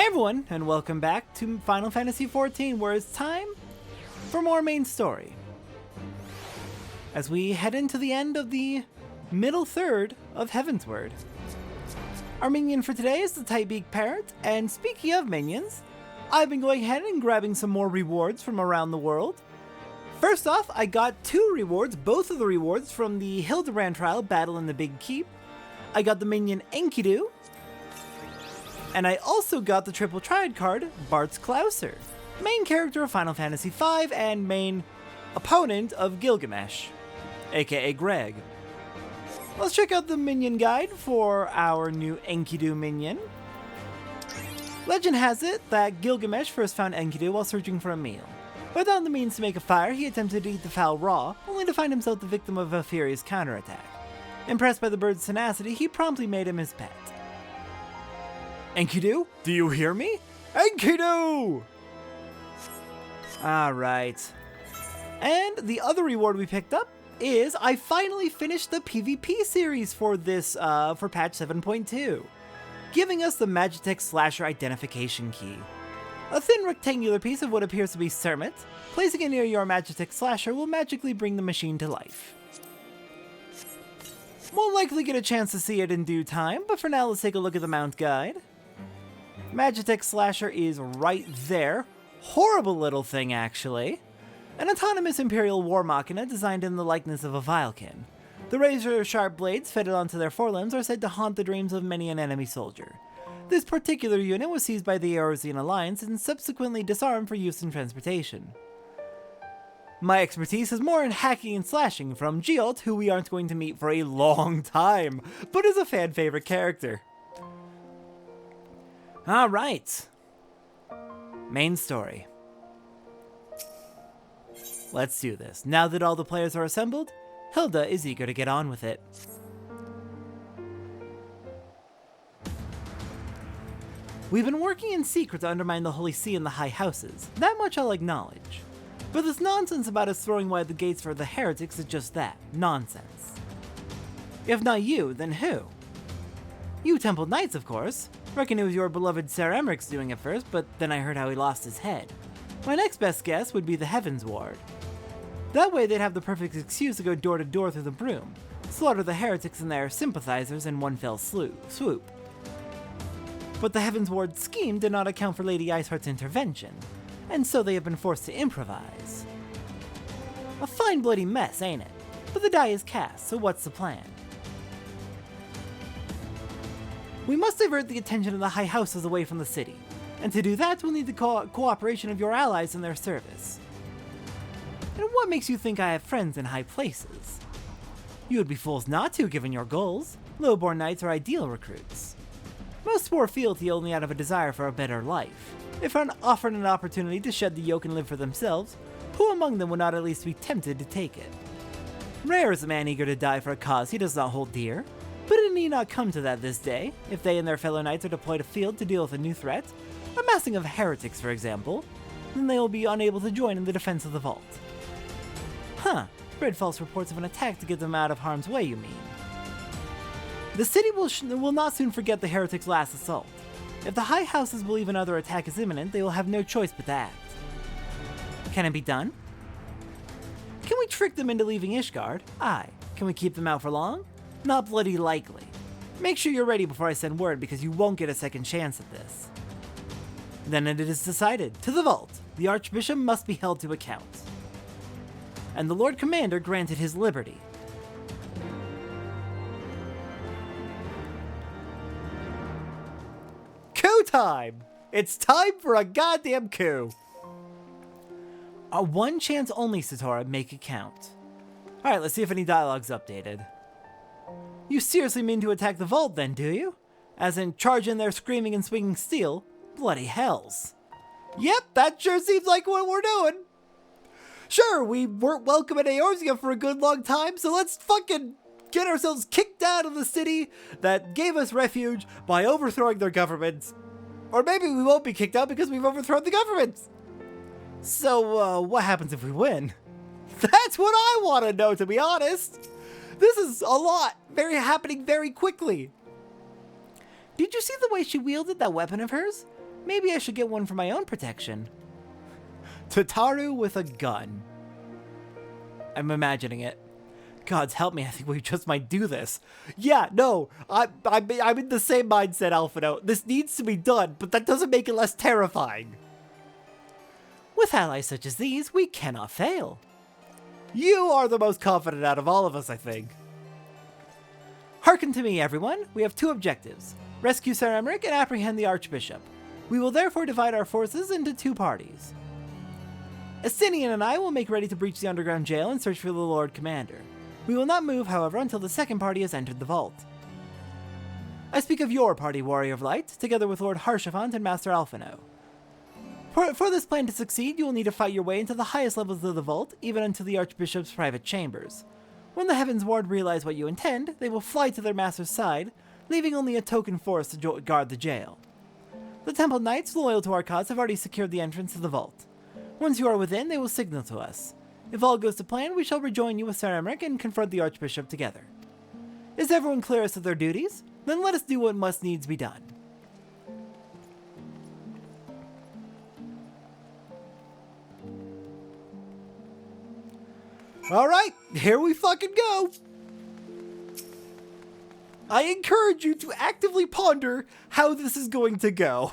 Everyone, and welcome back to Final Fantasy XIV, where it's time for more main story. As we head into the end of the middle third of Heavensward. Our minion for today is the Tightbeak Parrot, and speaking of minions, I've been going ahead and grabbing some more rewards from around the world. First off, I got 2 rewards, both of the rewards from the Hildebrand trial, Battle in the Big Keep. I got the minion Enkidu, and I also got the triple triad card, Bart's Klauser, main character of Final Fantasy V and main opponent of Gilgamesh, aka Greg. Let's check out the minion guide for our new Enkidu minion. Legend has it that Gilgamesh first found Enkidu while searching for a meal. Without the means to make a fire, he attempted to eat the fowl raw, only to find himself the victim of a furious counterattack. Impressed by the bird's tenacity, he promptly made him his pet. Enkidu, do you hear me? Enkidu! Alright. And the other reward we picked up is I finally finished the PvP series for this, for patch 7.2, giving us the Magitech Slasher identification key. A thin rectangular piece of what appears to be Cermet. Placing it near your Magitech Slasher will magically bring the machine to life. We'll likely get a chance to see it in due time, but for now let's take a look at the mount guide. Magitech Slasher is right there. Horrible little thing, actually. An autonomous Imperial War Machina designed in the likeness of a Vilekin. The razor-sharp blades fitted onto their forelimbs are said to haunt the dreams of many an enemy soldier. This particular unit was seized by the Eorzean Alliance and subsequently disarmed for use in transportation. My expertise is more in hacking and slashing from Giot, who we aren't going to meet for a long time, but is a fan-favorite character. Alright. Main story. Let's do this. Now that all the players are assembled, Hilda is eager to get on with it. We've been working in secret to undermine the Holy See and the High Houses. That much I'll acknowledge. But this nonsense about us throwing wide the gates for the heretics is just that, nonsense. If not you, then who? You Temple Knights, of course. Reckon it was your beloved Ser Emmerich's doing it first, but then I heard how he lost his head. My next best guess would be the Heavensward. That way they'd have the perfect excuse to go door to door through the broom, slaughter the heretics and their sympathizers in one fell swoop. But the Heavensward scheme did not account for Lady Iceheart's intervention, and so they have been forced to improvise. A fine bloody mess, ain't it? But the die is cast, so what's the plan? We must divert the attention of the High Houses away from the city, and to do that we'll need the cooperation of your allies in their service. And what makes you think I have friends in high places? You would be fools not to, given your goals. Lowborn knights are ideal recruits. Most spore fealty only out of a desire for a better life. If offered an opportunity to shed the yoke and live for themselves, who among them would not at least be tempted to take it? Rare is a man eager to die for a cause he does not hold dear, but it need not come to that this day, if they and their fellow knights are deployed afield to deal with a new threat, a massing of heretics for example, then they will be unable to join in the defense of the vault. Huh, spread false reports of an attack to get them out of harm's way, you mean? The city will not soon forget the heretics' last assault. If the High Houses believe another attack is imminent, they will have no choice but to act. Can it be done? Can we trick them into leaving Ishgard? Aye. Can we keep them out for long? Not bloody likely. Make sure you're ready before I send word, because you won't get a second chance at this. Then it is decided. To the vault. The Archbishop must be held to account. And the Lord Commander granted his liberty. Coup time! It's time for a goddamn coup! A one chance only, Satora. Make it count. Alright, let's see if any dialogue's updated. You seriously mean to attack the vault then, do you? As in, charge in there screaming and swinging steel? Bloody hells. Yep, that sure seems like what we're doing. Sure, we weren't welcome in Eorzea for a good long time, so let's fucking get ourselves kicked out of the city that gave us refuge by overthrowing their government. Or maybe we won't be kicked out because we've overthrown the government. So, what happens if we win? That's what I want to know, to be honest. This is a lot happening very quickly. Did you see the way she wielded that weapon of hers? Maybe I should get one for my own protection. Tataru with a gun. I'm imagining it. Gods help me, I think we just might do this. Yeah, no, I'm in the same mindset, Alphino. This needs to be done, but that doesn't make it less terrifying. With allies such as these, we cannot fail. You are the most confident out of all of us, I think. Hearken to me, everyone. We have two objectives. Rescue Sir Emmerich and apprehend the Archbishop. We will therefore divide our forces into two parties. Estinian and I will make ready to breach the underground jail and search for the Lord Commander. We will not move, however, until the second party has entered the vault. I speak of your party, Warrior of Light, together with Lord Haurchefant and Master Alphino. For this plan to succeed, you will need to fight your way into the highest levels of the vault, even into the Archbishop's private chambers. When the Heavensward realize what you intend, they will fly to their master's side, leaving only a token force to guard the jail. The Temple Knights, loyal to our cause, have already secured the entrance to the vault. Once you are within, they will signal to us. If all goes to plan, we shall rejoin you with Sir Emmerich and confront the Archbishop together. Is everyone clear as to their duties? Then let us do what must needs be done. Alright, here we fucking go! I encourage you to actively ponder how this is going to go.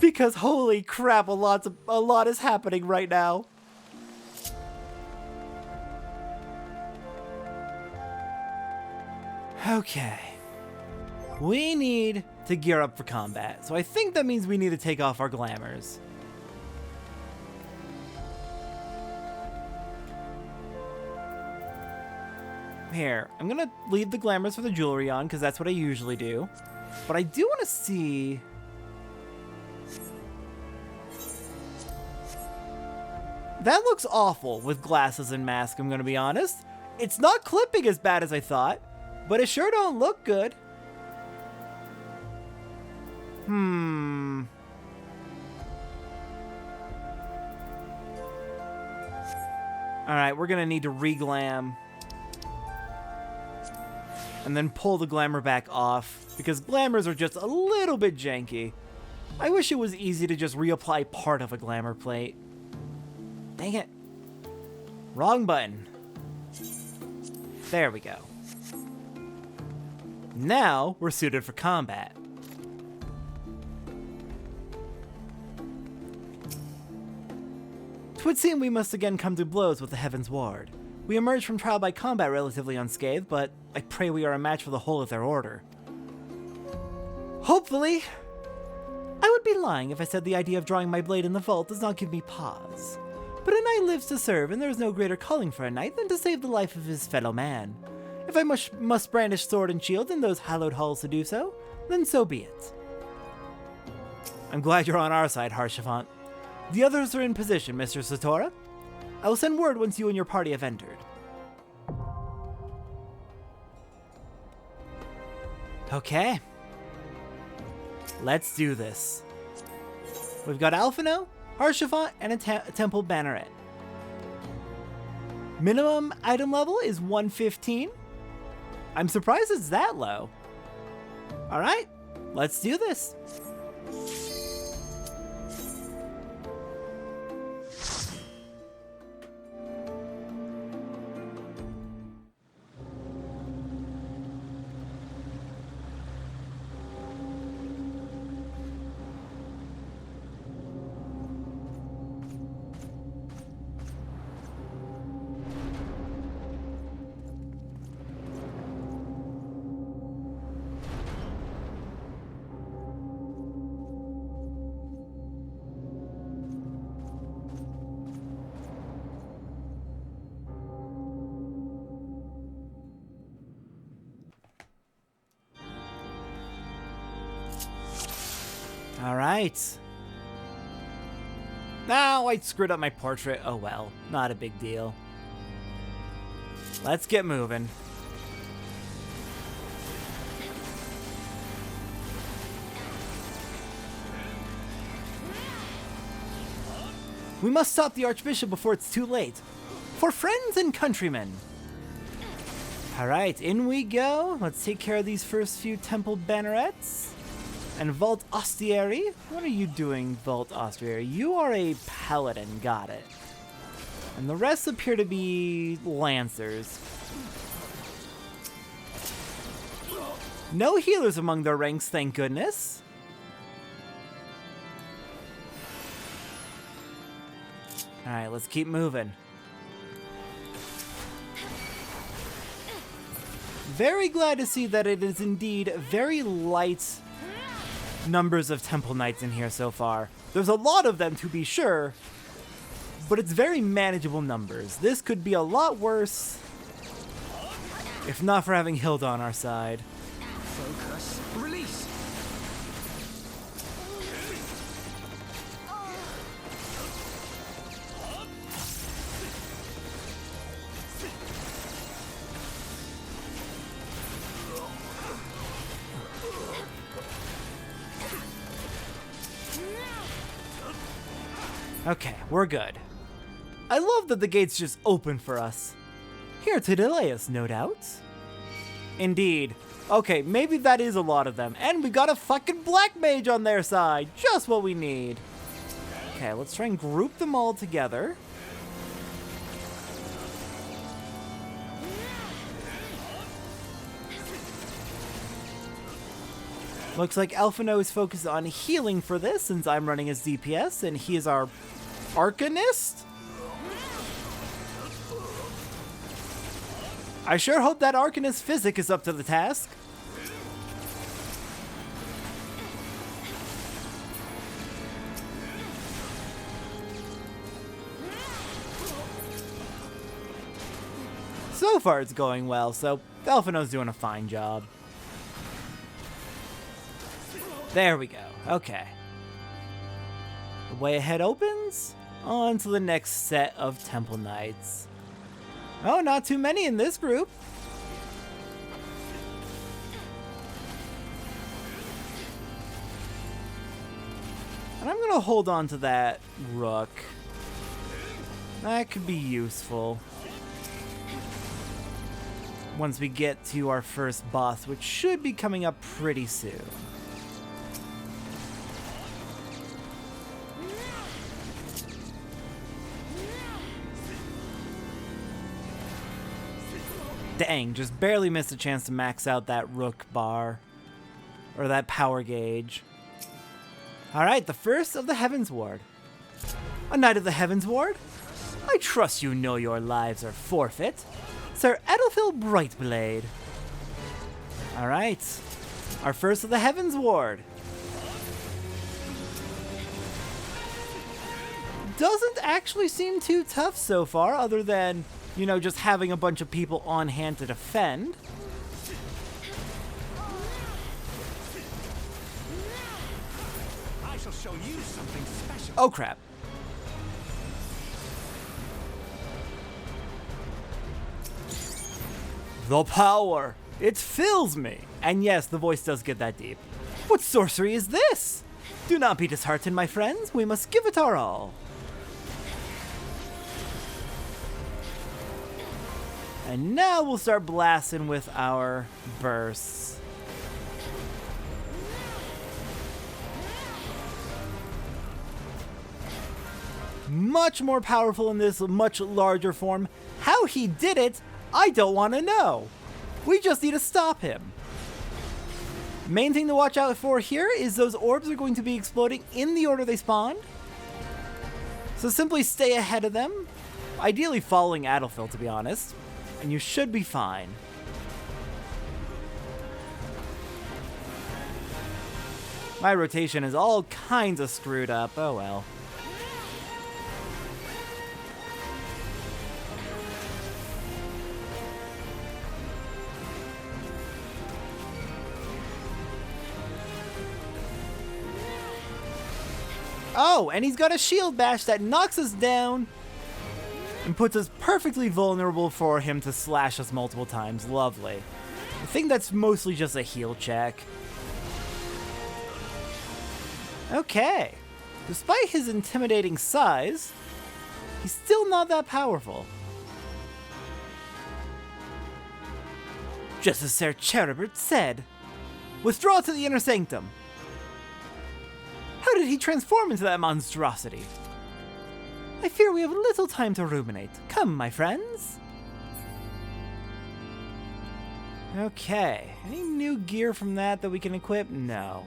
Because holy crap, a lot is happening right now. Okay. We need to gear up for combat. So I think that means we need to take off our glamours. Here, I'm gonna leave the glamours for the jewelry on because that's what I usually do. But I do want to see... That looks awful with glasses and mask, I'm gonna be honest. It's not clipping as bad as I thought, but it sure don't look good. Alright, we're gonna need to re-glam. And then pull the glamour back off, because glamours are just a little bit janky. I wish it was easy to just reapply part of a glamour plate. Dang it. Wrong button. There we go. Now we're suited for combat. Twould seem we must again come to blows with the Heavensward. We emerged from trial by combat relatively unscathed, but I pray we are a match for the whole of their order. Hopefully. I would be lying if I said the idea of drawing my blade in the vault does not give me pause. But a knight lives to serve, and there is no greater calling for a knight than to save the life of his fellow man. If I must brandish sword and shield in those hallowed halls to do so, then so be it. I'm glad you're on our side, Haurchefant. The others are in position, Mr. Satora. I will send word once you and your party have entered. Okay. Let's do this. We've got Alphino, Haurchefant, and a temple banneret. Minimum item level is 115. I'm surprised it's that low. Alright, let's do this. Alright. Now I screwed up my portrait. Oh well, not a big deal. Let's get moving. We must stop the Archbishop before it's too late. For friends and countrymen. Alright, in we go. Let's take care of these first few temple bannerets. And Vault Ostiary? What are you doing, Vault Ostiary? You are a paladin, got it. And the rest appear to be lancers. No healers among their ranks, thank goodness. Alright, let's keep moving. Very glad to see that it is indeed very light numbers of Temple Knights in here so far. There's a lot of them to be sure, but it's very manageable numbers. This could be a lot worse if not for having Hilda on our side. Focus. Release. Okay, we're good. I love that the gates just open for us. Here to delay us, no doubt. Indeed. Okay, maybe that is a lot of them. And we got a fucking black mage on their side. Just what we need. Okay, let's try and group them all together. Looks like Elfino is focused on healing for this, since I'm running as DPS, and he is our Arcanist? I sure hope that Arcanist physic is up to the task. So far it's going well, so Elfino's doing a fine job. There we go. Okay. The way ahead opens. On to the next set of Temple Knights. Oh, not too many in this group. And I'm gonna hold on to that rook. That could be useful. Once we get to our first boss, which should be coming up pretty soon. Dang, just barely missed a chance to max out that rook bar. Or that power gauge. Alright, the first of the Heavensward. A Knight of the Heavensward? I trust you know your lives are forfeit. Sir Adelphel Brightblade. Alright, our first of the Heavensward. Doesn't actually seem too tough so far, other than, you know, just having a bunch of people on hand to defend. I shall show you something special. Oh crap. The power! It fills me! And yes, the voice does get that deep. What sorcery is this? Do not be disheartened, my friends. We must give it our all. And now we'll start blasting with our bursts. Much more powerful in this much larger form. How he did it, I don't want to know. We just need to stop him. Main thing to watch out for here is those orbs are going to be exploding in the order they spawned. So simply stay ahead of them. Ideally following Adelphel, to be honest. And you should be fine. My rotation is all kinds of screwed up. Oh well. Oh, and he's got a shield bash that knocks us down and puts us perfectly vulnerable for him to slash us multiple times. Lovely. I think that's mostly just a heal check. Okay. Despite his intimidating size, he's still not that powerful. Just as Sir Charibert said. Withdraw to the inner sanctum. How did he transform into that monstrosity? I fear we have little time to ruminate. Come, my friends. Okay, any new gear from that we can equip? No.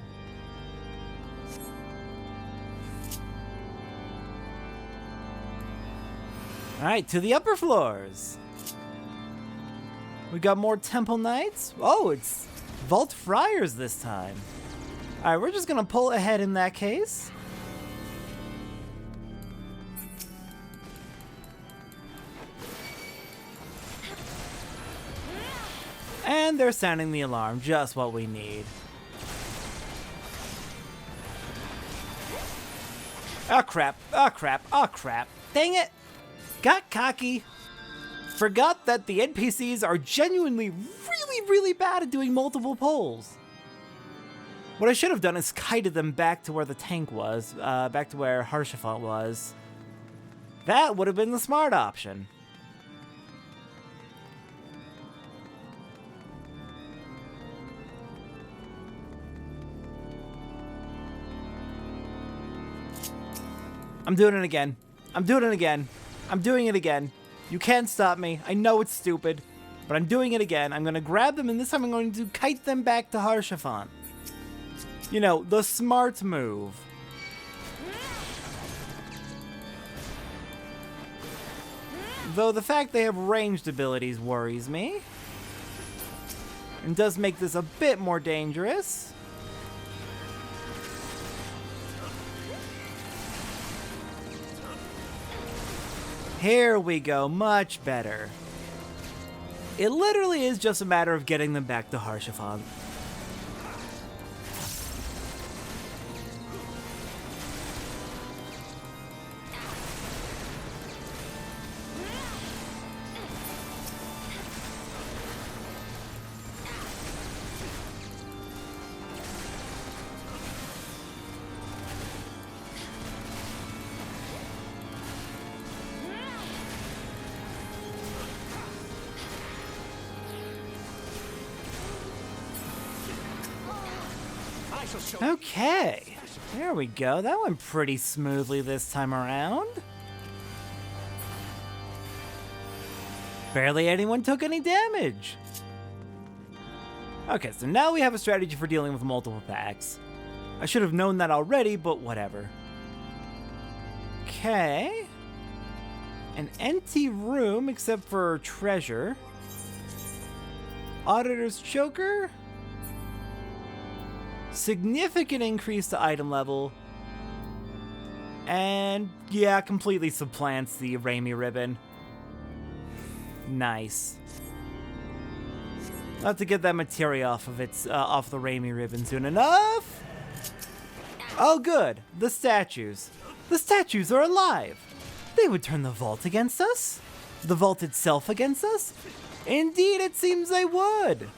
Alright, to the upper floors. We got more Temple Knights. Oh, it's Vault Friars this time. Alright, we're just gonna pull ahead in that case. And they're sounding the alarm, just what we need. Oh crap, oh crap, oh crap. Dang it! Got cocky. Forgot that the NPCs are genuinely really bad at doing multiple pulls. What I should have done is kited them back to where the tank was, back to where Haurchefant was. That would have been the smart option. I'm doing it again. I'm doing it again. I'm doing it again. You can't stop me. I know it's stupid, but I'm doing it again. I'm going to grab them, and this time I'm going to kite them back to Haurchefant. You know, the smart move. Though the fact they have ranged abilities worries me. And does make this a bit more dangerous. Here we go, much better. It literally is just a matter of getting them back to Haurchefant. Okay, there we go. That went pretty smoothly this time around. Barely anyone took any damage. Okay, so now we have a strategy for dealing with multiple packs. I should have known that already, but whatever. Okay. An empty room except for treasure. Auditor's Choker. Significant increase to item level. And yeah, completely supplants the Raimi ribbon. Nice. I'll have to get that materia off of off the Raimi ribbon soon enough. Oh good, the statues. The statues are alive. They would turn the vault against us? The vault itself against us? Indeed, it seems they would.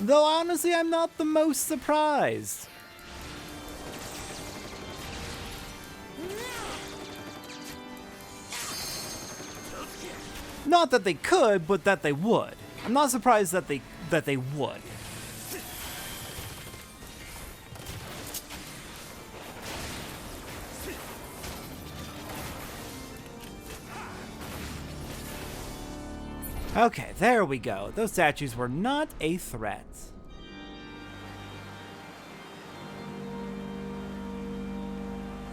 Though honestly, I'm not the most surprised. Not that they could, but that they would. I'm not surprised that they would. Okay, there we go. Those statues were not a threat.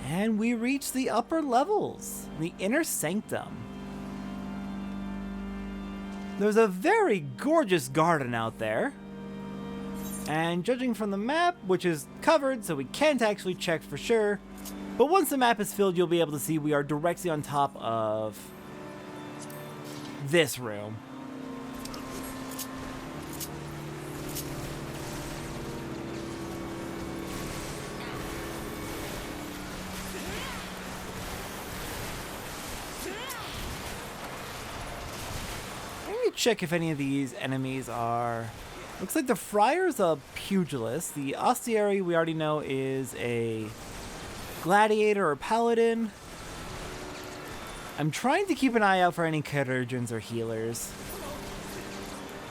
And we reach the upper levels, the inner sanctum. There's a very gorgeous garden out there. And judging from the map, which is covered, so we can't actually check for sure, but once the map is filled, you'll be able to see we are directly on top of this room. Check if any of these enemies are... Looks like the Friar's a pugilist. The Ostiary we already know is a gladiator or paladin. I'm trying to keep an eye out for any Chirurgeons or healers,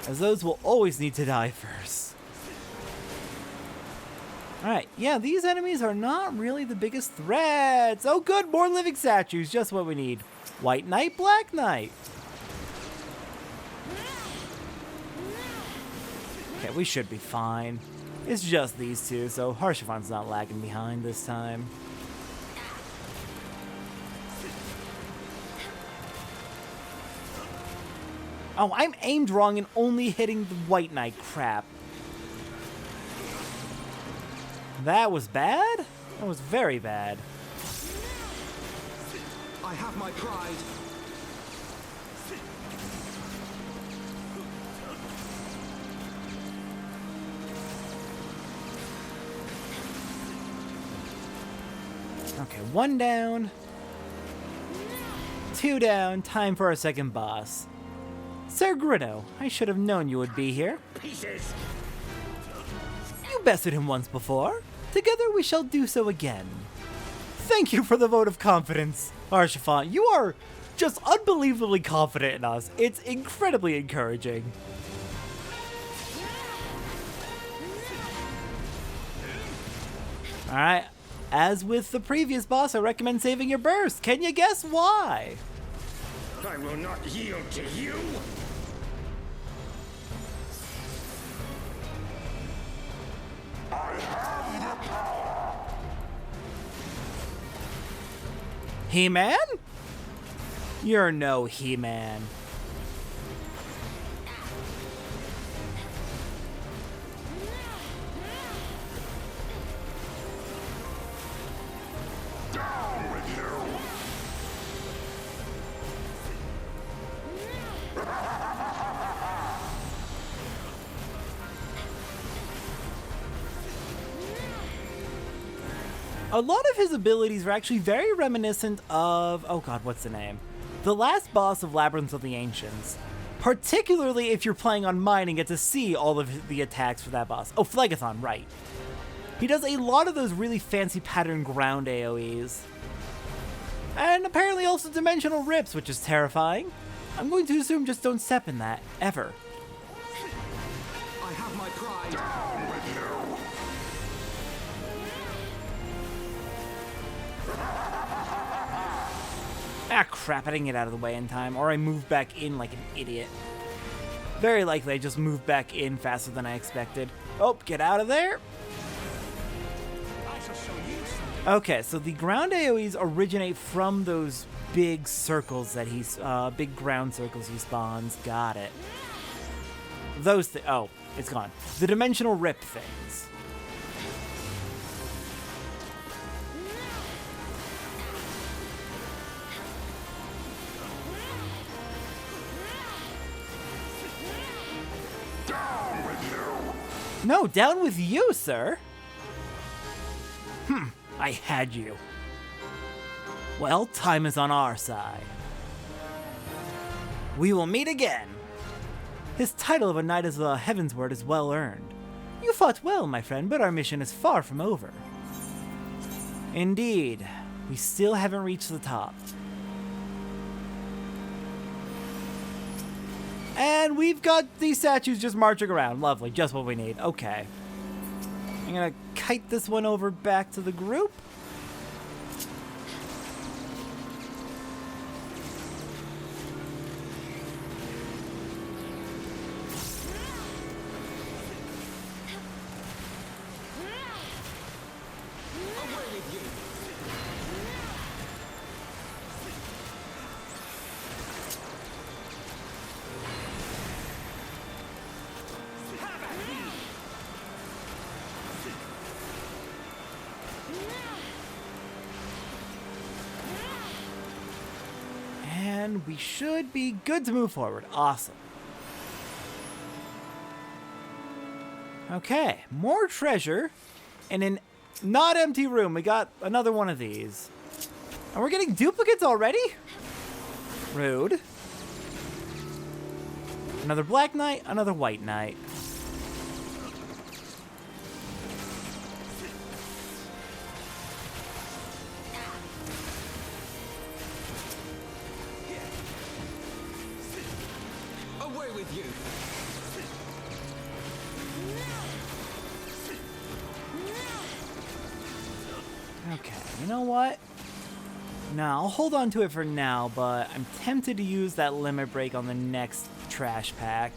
as those will always need to die first. Alright, yeah, these enemies are not really the biggest threats. Oh good, more living statues, just what we need. White Knight, Black Knight. Okay, we should be fine. It's just these two, so Harshafon's not lagging behind this time. Oh, I'm aimed wrong and only hitting the White Knight. Crap. That was bad? That was very bad. I have my pride. Okay, 1 down. 2 down. Time for our second boss. Sir Grinnaux, I should have known you would be here. Pieces. You bested him once before. Together we shall do so again. Thank you for the vote of confidence, Arshafon. You are just unbelievably confident in us. It's incredibly encouraging. Alright, as with the previous boss, I recommend saving your burst. Can you guess why? I will not yield to you. He-Man? You're no He-Man. Down with you. A lot of his abilities are actually very reminiscent of, oh god, what's the name? The last boss of Labyrinth of the Ancients. Particularly if you're playing on mine and get to see all of the attacks for that boss. Oh, Phlegathon, right. He does a lot of those really fancy pattern ground AoEs. And apparently also dimensional rips, which is terrifying. I'm going to assume just don't step in that, ever. I have my pride. Down with you. Ah, crap, I didn't get out of the way in time, or I moved back in like an idiot. Very likely I just moved back in faster than I expected. Oh, get out of there. I shall show you something. Okay, so the ground AoEs originate from those big circles that he's, big ground circles he spawns. Got it. Those oh, it's gone. The dimensional rip things. Down with you. No, down with you, sir. I had you. Well, time is on our side. We will meet again. His title of a Knight of the Heavensward is well earned. You fought well, my friend, but our mission is far from over. Indeed, we still haven't reached the top. And we've got these statues just marching around. Lovely, just what we need. Okay. I'm gonna kite this one over back to the group. Away with you. Have at me. And we should be good to move forward. Awesome. Okay, more treasure in an not empty room. We got another one of these. And we're getting duplicates already? Rude. Another Black Knight, another White Knight. Away with you. You know what? No, I'll hold on to it for now, but I'm tempted to use that limit break on the next trash pack.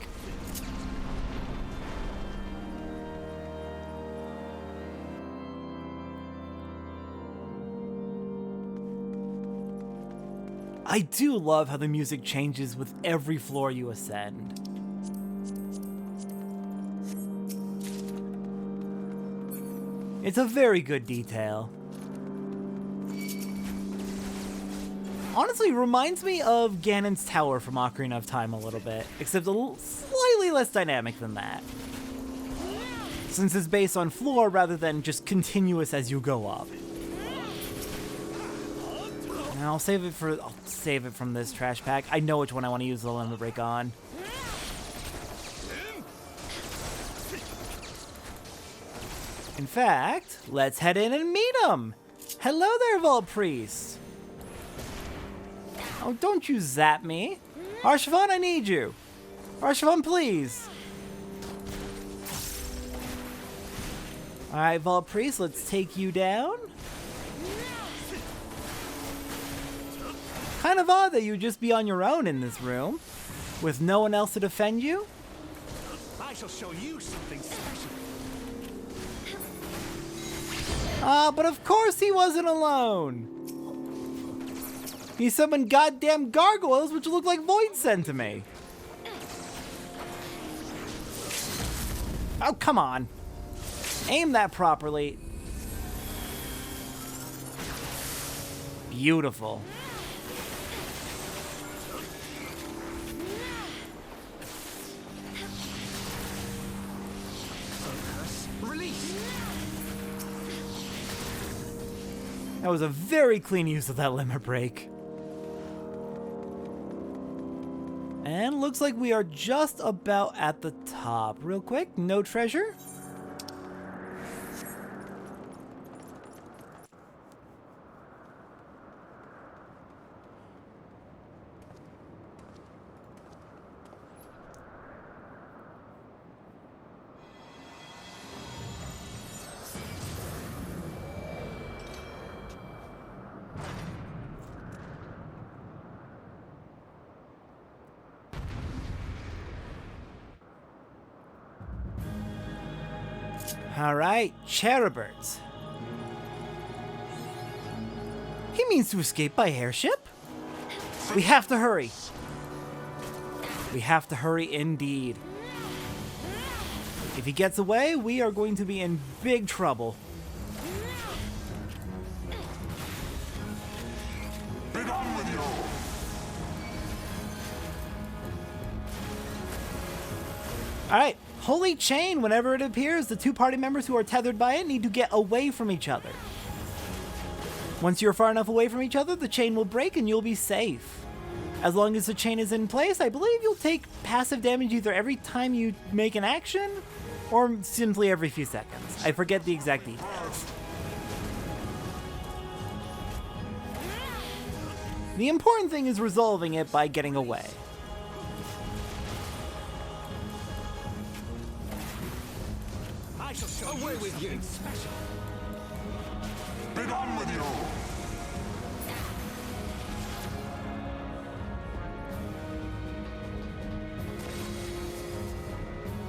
I do love how the music changes with every floor you ascend. It's a very good detail. Honestly, reminds me of Ganon's Tower from Ocarina of Time a little bit, except slightly less dynamic than that. Since it's based on floor rather than just continuous as you go up. Now I'll save it from this trash pack. I know which one I want to use the limit break on. In fact, let's head in and meet him. Hello there, Vault Priest. Oh, don't you zap me. Arshavon, I need you. Arshavon, please. Alright, Vault Priest, let's take you down. Kind of odd that you would just be on your own in this room, with no one else to defend you. I shall show you something special. But of course he wasn't alone. He summoned goddamn gargoyles, which look like Void Sent to me. Oh, come on. Aim that properly. Beautiful. Release. That was a very clean use of that limit break. And looks like we are just about at the top. Real quick, no treasure. Alright, Charibert. He means to escape by airship? We have to hurry. We have to hurry indeed. If he gets away, we are going to be in big trouble. Be done with you! Alright, Holy Chain, whenever it appears, the two party members who are tethered by it need to get away from each other. Once you're far enough away from each other, the chain will break and you'll be safe. As long as the chain is in place, I believe you'll take passive damage either every time you make an action, or simply every few seconds. I forget the exact details. The important thing is resolving it by getting away. I shall show you something special. Be done with you!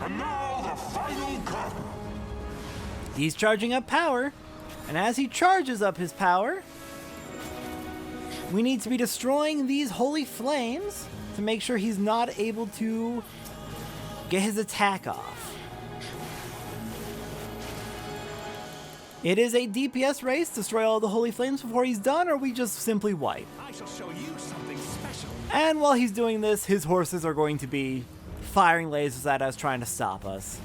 And now the final curtain! He's charging up power, and as he charges up his power, we need to be destroying these holy flames to make sure he's not able to get his attack off. It is a DPS race, destroy all the holy flames before he's done, or we just simply wipe. I shall show you something special. And while he's doing this, his horses are going to be firing lasers at us, trying to stop us.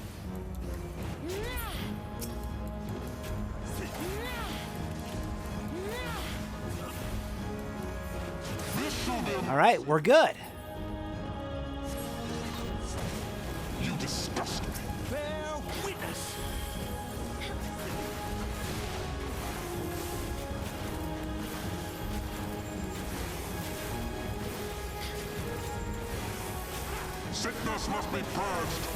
Alright, we're good. You disgust me. Bear witness. Sickness must be purged.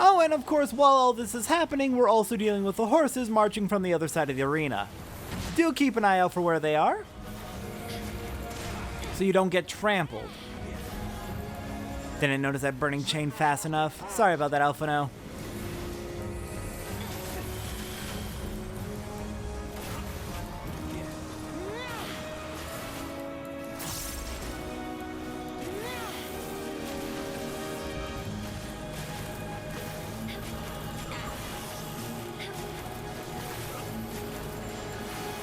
Oh, and of course, while all this is happening, we're also dealing with the horses marching from the other side of the arena. Do keep an eye out for where they are, so you don't get trampled. Didn't notice that burning chain fast enough. Sorry about that, Alphino.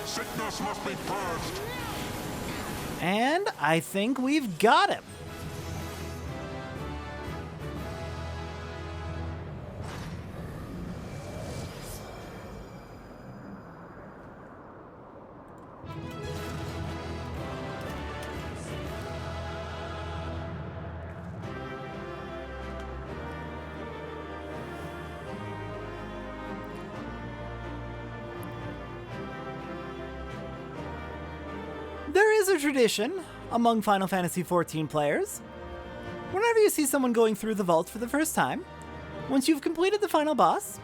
Sickness must be purged. And I think we've got him. There is a tradition among Final Fantasy XIV players. Whenever you see someone going through the vault for the first time, once you've completed the final boss,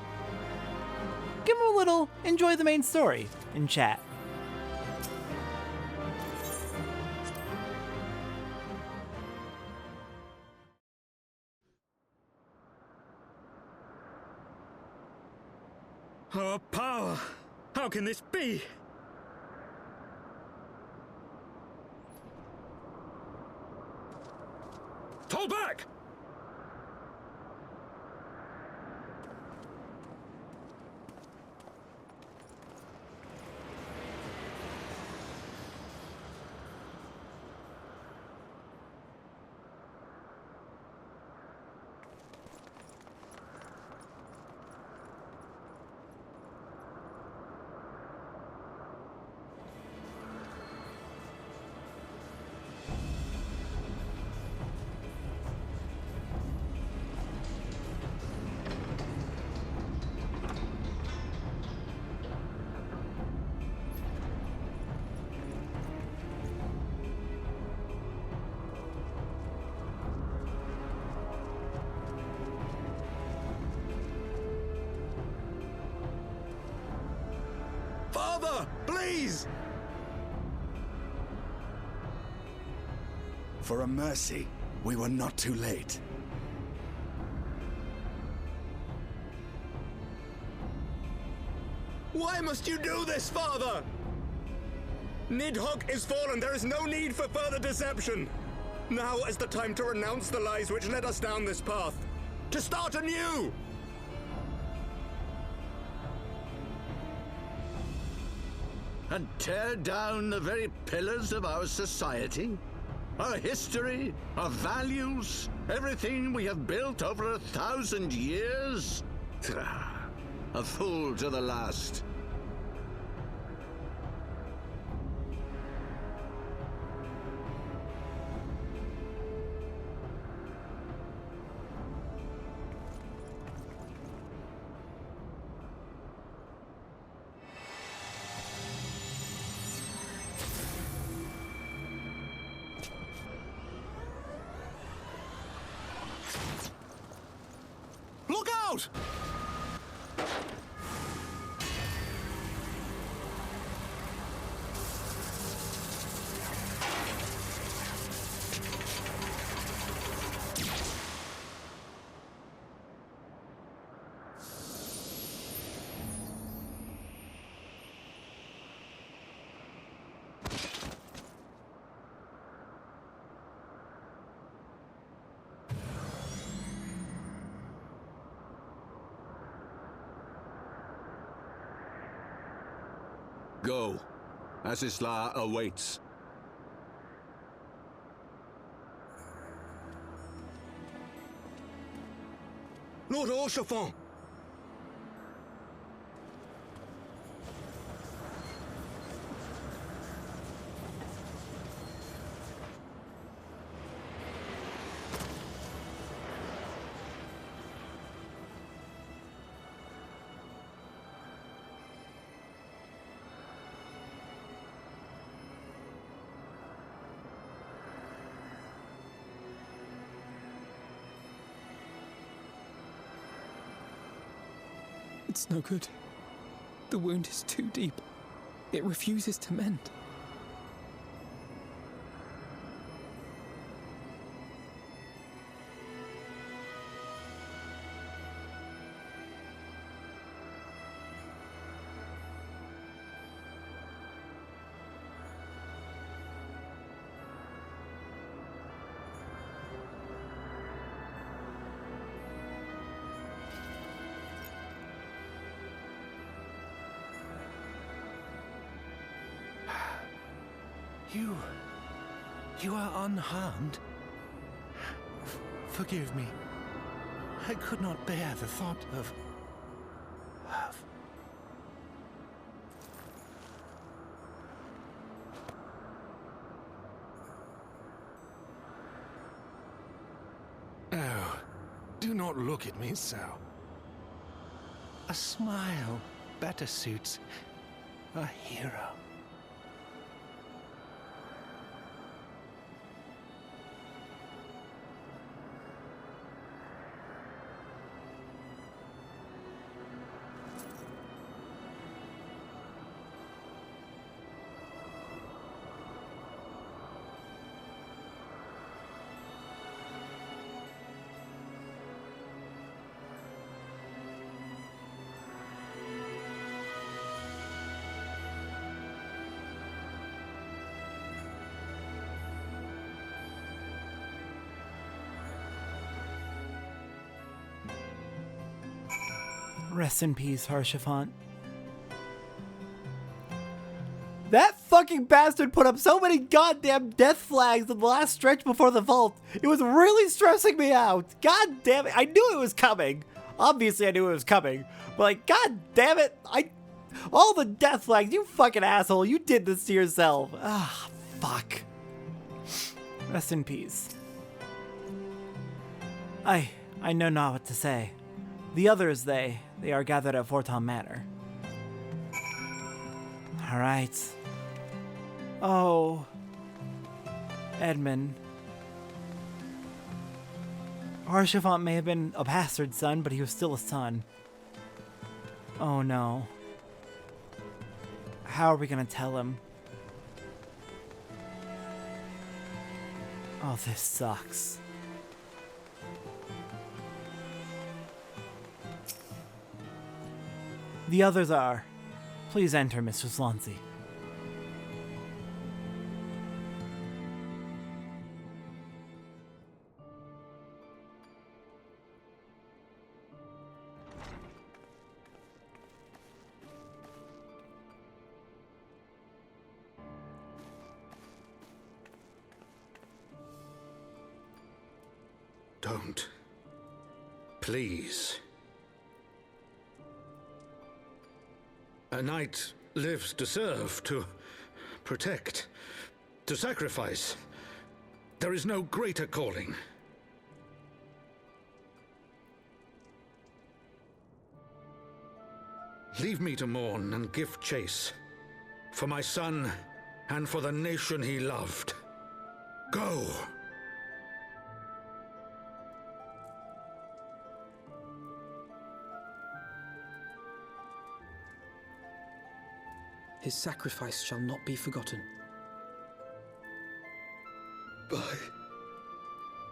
give them a little enjoy the main story in chat. Our power! How can this be? Fall back! Father, please! For a mercy, we were not too late. Why must you do this, Father? Nidhogg is fallen. There is no need for further deception. Now is the time to renounce the lies which led us down this path. To start anew! And tear down the very pillars of our society? Our history, our values, everything we have built over 1,000 years? A fool to the last. Look out! Go. Asisla awaits. Lord Orchefort! It's no good. The wound is too deep. It refuses to mend. You are unharmed? Forgive me. I could not bear the thought of... Oh, do not look at me so. A smile better suits a hero. Rest in peace, Haurchefant. That fucking bastard put up so many goddamn death flags in the last stretch before the vault. It was really stressing me out. God damn it. I knew it was coming. Obviously, I knew it was coming. But like, god damn it. All the death flags, you fucking asshole. You did this to yourself. Ah, fuck. Rest in peace. I know not what to say. The others, they are gathered at Forton Manor. Alright. Oh. Edmund. Haurchefant may have been a bastard son, but he was still a son. Oh no. How are we gonna tell him? Oh, this sucks. The others are. Please enter, Mr. Swansea. Don't. Please. A knight lives to serve, to protect, to sacrifice. There is no greater calling. Leave me to mourn and give chase, for my son and for the nation he loved. Go! His sacrifice shall not be forgotten. My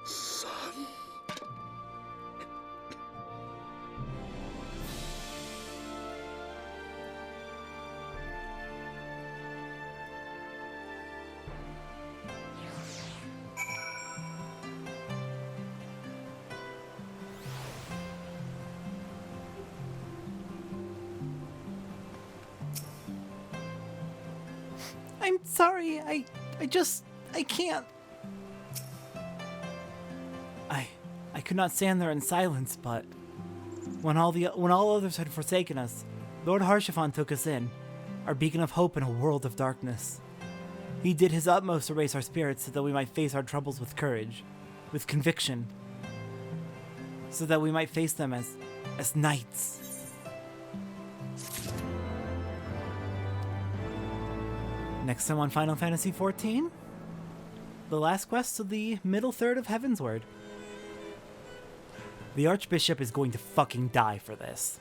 son. I'm sorry, I can't. I could not stand there in silence, but when all others had forsaken us, Lord Haurchefant took us in, our beacon of hope in a world of darkness. He did his utmost to raise our spirits so that we might face our troubles with courage, with conviction, so that we might face them as knights. Next time on Final Fantasy XIV, the last quest of the middle third of Heavensward. The Archbishop is going to fucking die for this.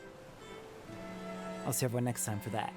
I'll see everyone next time for that.